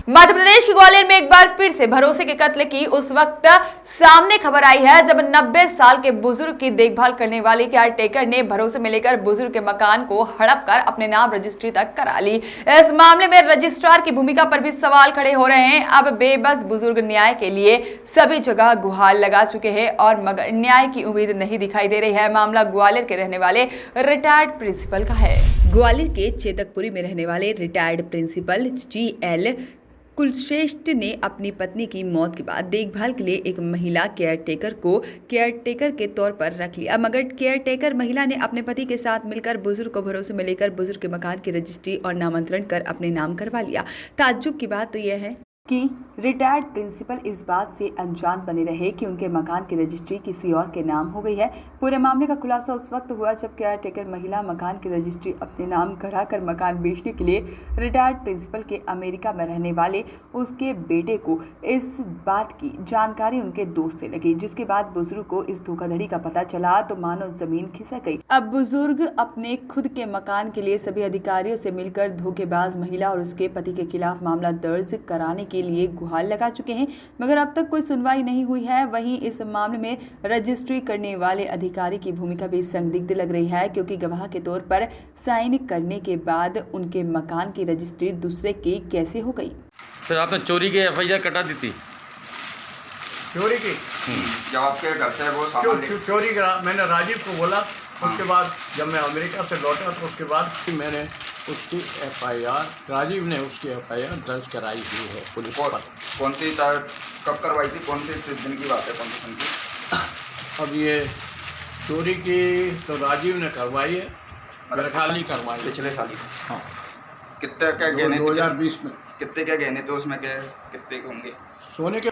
मध्य प्रदेश के ग्वालियर में एक बार फिर से भरोसे के कत्ल की उस वक्त सामने खबर आई है जब 90 साल के बुजुर्ग की देखभाल करने वाले केयरटेकर ने भरोसे में लेकर बुजुर्ग के मकान को हड़प कर अपने नाम रजिस्ट्री तक करा ली। इस मामले में रजिस्ट्रार की भूमिका पर भी सवाल खड़े हो रहे हैं। अब बेबस बुजुर्ग न्याय के लिए सभी जगह गुहार लगा चुके हैं और मगर न्याय की उम्मीद नहीं दिखाई दे रही है। मामला ग्वालियर के रहने वाले रिटायर्ड प्रिंसिपल का है। ग्वालियर के चेतकपुरी में रहने वाले रिटायर्ड प्रिंसिपल GL कुलश्रेष्ठ ने अपनी पत्नी की मौत के बाद देखभाल के लिए एक महिला केयरटेकर को केयरटेकर के तौर पर रख लिया, मगर केयरटेकर महिला ने अपने पति के साथ मिलकर बुजुर्ग को भरोसे में लेकर बुजुर्ग के मकान की रजिस्ट्री और नामांतरण कर अपने नाम करवा लिया। ताज्जुब की बात तो यह है कि रिटायर्ड प्रिंसिपल इस बात से अनजान बने रहे कि उनके मकान की रजिस्ट्री किसी और के नाम हो गई है। पूरे मामले का खुलासा उस वक्त हुआ जब केयरटेकर महिला मकान की रजिस्ट्री अपने नाम कराकर मकान बेचने के लिए रिटायर्ड प्रिंसिपल के अमेरिका में रहने वाले उसके बेटे को इस बात की जानकारी उनके दोस्त से लगी, जिसके बाद बुजुर्ग को इस धोखाधड़ी का पता चला तो मानो जमीन खिसक गई। अब बुजुर्ग अपने खुद के मकान के लिए सभी अधिकारियों से मिलकर धोखेबाज महिला और उसके पति के खिलाफ मामला दर्ज कराने के लिए गुहार लगा चुके हैं, मगर अब तक कोई सुनवाई नहीं हुई है। वहीं इस मामले में रजिस्ट्री करने वाले अधिकारी की भूमिका भी संदिग्ध लग रही है, क्योंकि गवाह के तौर पर साइन करने के बाद उनके मकान की रजिस्ट्री दूसरे की कैसे हो गई। सर आपने चोरी की FIR कटा दी थी? चोरी की जब आपके घर से वो सामान चोरी करा, मैंने राजीव को बोला। उसके बाद जब मैं अमेरिका से लौटा तो उसके बाद मैंने उसकी FIR, राजीव ने उसकी FIR दर्ज कराई हुई है पुलिस पर। कौन सी कब करवाई थी, कौन सी दिन की बात है, कौन सी सन की? अब ये चोरी की तो राजीव ने करवाई है, मेरे ख्याल नहीं करवाई पिछले साल ही। हाँ, कितने क्या गहने 2020 में। कितने क्या गहने थे उसमें, क्या कितने के होंगे सोने के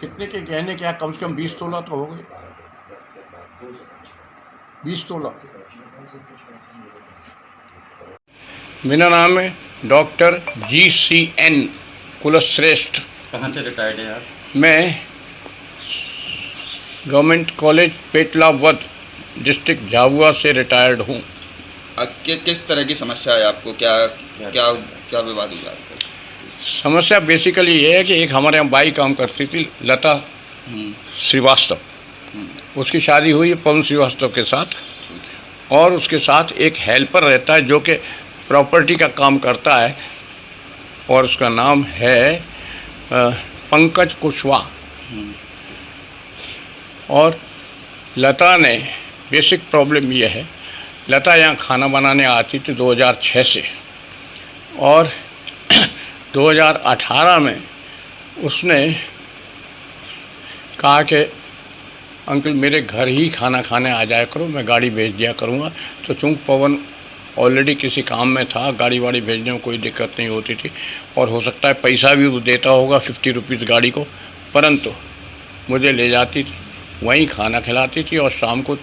कितने के गहने, क्या कम से कम 20 तोला तो हो गए, 20 तोला। मेरा नाम है डॉक्टर GCN कुलश्रेष्ठ। कहाँ से रिटायर्ड है आप? मैं government college Petlawad district Jhabua से रिटायर्ड हूँ। किस तरह की समस्या है आपको, क्या क्या क्या विवाद हुआ आपका? समस्या बेसिकली ये है कि एक हमारे यहाँ बाई काम करती थी, लता श्रीवास्तव। उसकी शादी हुई है पवन श्रीवास्तव के साथ, और उसके साथ एक हेल्पर रहता है जो कि प्रॉपर्टी का काम करता है, और उसका नाम है पंकज कुशवाहा। और लता ने, बेसिक प्रॉब्लम ये है, लता यहाँ खाना बनाने आती थी 2006 से, और 2018 में उसने कहा कि अंकल मेरे घर ही खाना खाने आ जाया करो, मैं गाड़ी भेज दिया करूँगा। तो चूँकि पवन ऑलरेडी किसी काम में था, गाड़ी वाड़ी भेजने में कोई दिक्कत नहीं होती थी, और हो सकता है पैसा भी वो देता होगा 50 रुपीज़ गाड़ी को, परंतु मुझे ले जाती थी, वहीं खाना खिलाती थी, और शाम को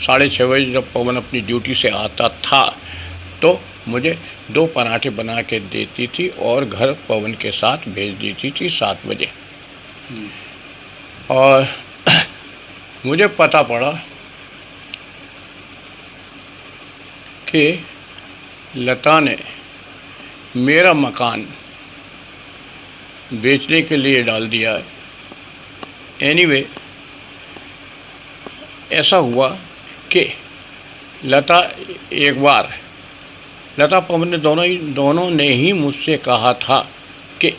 6:30 बजे जब पवन अपनी ड्यूटी से आता था तो मुझे 2 पराठे बना के देती थी और घर पवन के साथ भेज देती थी 7 बजे। और मुझे पता पड़ा कि लता ने मेरा मकान बेचने के लिए डाल दिया है। एनीवे, ऐसा हुआ कि लता पवन ने दोनों ने ही मुझसे कहा था कि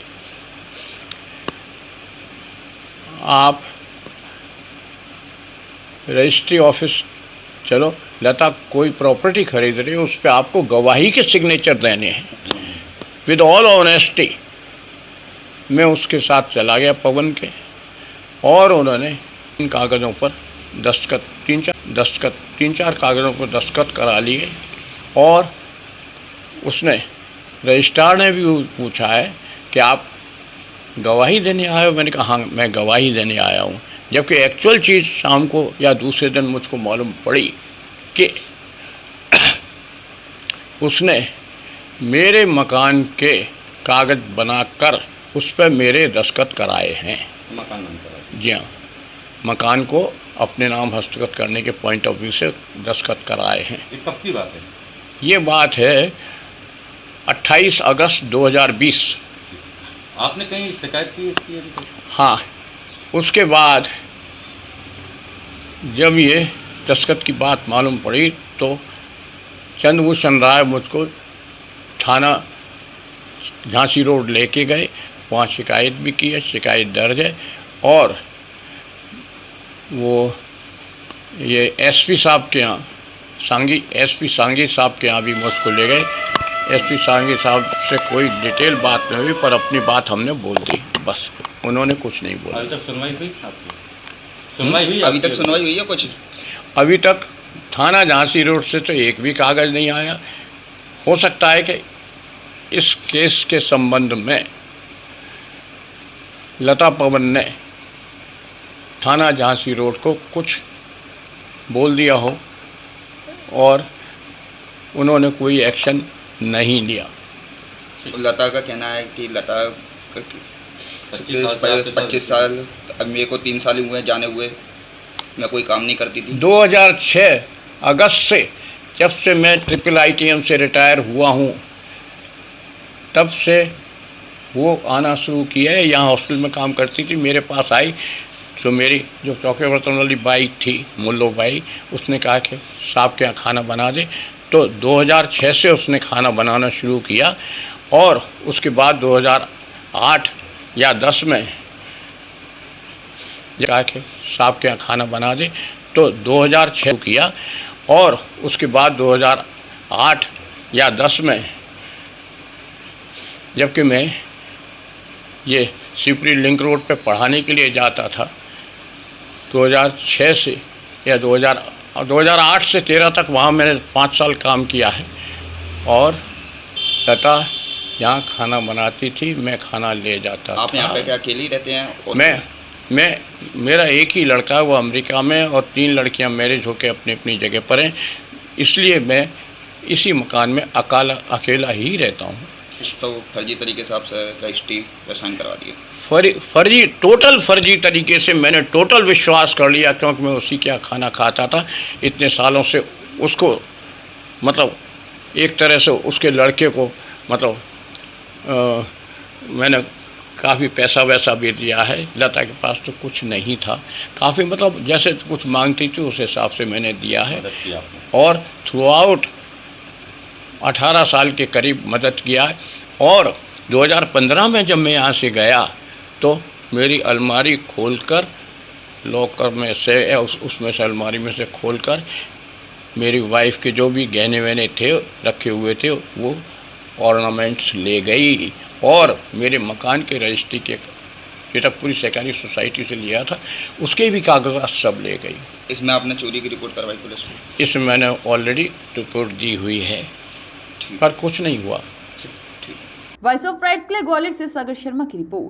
आप रजिस्ट्री ऑफिस चलो, लता कोई प्रॉपर्टी खरीद रही है, उस पर आपको गवाही के सिग्नेचर देने हैं। विद ऑल ऑनेस्टी मैं उसके साथ चला गया पवन के, और उन्होंने इन कागज़ों पर तीन चार कागज़ों पर दस्तखत करा लिए, और उसने, रजिस्ट्रार ने भी पूछा है कि आप गवाही देने आए हो। मैंने कहा हाँ मैं गवाही देने आया हूँ, जबकि एक्चुअल चीज़ शाम को या दूसरे दिन मुझको मालूम पड़ी कि उसने मेरे मकान के कागज़ बनाकर उस पर मेरे दस्तखत कराए हैं। मकान नाम करा? जी हाँ, मकान को अपने नाम हस्तगत करने के पॉइंट ऑफ व्यू से दस्तखत कराए हैं। ये कब की बात है? ये बात है 28 अगस्त 2020। आपने कहीं शिकायत की इसकी अभी तक? हाँ, उसके बाद जब ये दस्तखत की बात मालूम पड़ी तो चंद्रभूषण राय मुझको थाना झांसी रोड लेके गए, वहाँ शिकायत भी की है, शिकायत दर्ज है। और वो ये एसपी साहब के यहाँ एसपी सांगी साहब के यहाँ भी मुझको ले गए। एसपी सांगी साहब से कोई डिटेल बात नहीं हुई, पर अपनी बात हमने बोल दी, बस उन्होंने कुछ नहीं बोला। अभी तक सुनवाई हुई आपकी? सुनवाई हुई अभी तक आपकी? सुनवाई हुई है कुछ? अभी तक थाना झांसी रोड से तो एक भी कागज़ नहीं आया। हो सकता है कि इस केस के संबंध में लता पवन ने थाना झांसी रोड को कुछ बोल दिया हो और उन्होंने कोई एक्शन नहीं लिया। लता का कहना है कि लता 25 साल, अब मेरे को 3 साल हुए हैं जाने हुए, मैं कोई काम नहीं करती थी। 2006 अगस्त से, जब से मैं IIITM से रिटायर हुआ हूँ, तब से वो आना शुरू किया है। यहाँ हॉस्टल में काम करती थी, मेरे पास आई तो मेरी जो चौके बर्तन वाली बाई थी, मुल्लो बाई, उसने कहा कि साहब के यहाँ खाना बना दे। तो 2006 से उसने खाना बनाना शुरू किया और उसके बाद 2008 या 10 में कहा कि साहब के यहाँ खाना बना दे, तो 2006 किया और उसके बाद 2008 या 10 में, जबकि मैं ये शिवपुरी लिंक रोड पे पढ़ाने के लिए जाता था, 2006 से या 2008 से 13 तक वहाँ मैंने 5 साल काम किया है। और लता यहाँ खाना बनाती थी, मैं खाना ले जाता था। आप यहाँ पे क्या अकेले ही रहते हैं? मैं मेरा एक ही लड़का है, वो अमेरिका में, और 3 लड़कियाँ मैरिज होकर अपनी अपनी जगह पर हैं, इसलिए मैं इसी मकान में अकेला ही रहता हूँ। तो फर्जी तरीके से आपसे रजिस्ट्री साइन करवा दिए? टोटल फर्जी तरीके से मैंने टोटल विश्वास कर लिया, क्योंकि मैं उसी क्या खाना खाता था इतने सालों से। उसको मतलब एक तरह से उसके लड़के को मतलब मैंने काफ़ी पैसा वैसा भी दिया है। लता के पास तो कुछ नहीं था, काफ़ी मतलब जैसे कुछ मांगती थी उस हिसाब से मैंने दिया है। मदद की आपने? और थ्रू आउट 18 साल के करीब मदद किया है। और 2015 में जब मैं यहाँ से गया तो मेरी अलमारी खोलकर, लॉकर में से या उसमें से अलमारी में से खोलकर मेरी वाइफ के जो भी गहने वहने थे रखे हुए थे वो ऑर्नामेंट्स ले गई। और मेरे मकान के रजिस्ट्री के चेतकपुरी सहकारी सोसाइटी से लिया था, उसके भी कागजात सब ले गई। इसमें आपने चोरी की रिपोर्ट करवाई पुलिस में? इसमें मैंने ऑलरेडी रिपोर्ट दी हुई है, पर कुछ नहीं हुआ। वॉइस ऑफ राइट्स के लिए ग्वालियर से सागर शर्मा की रिपोर्ट।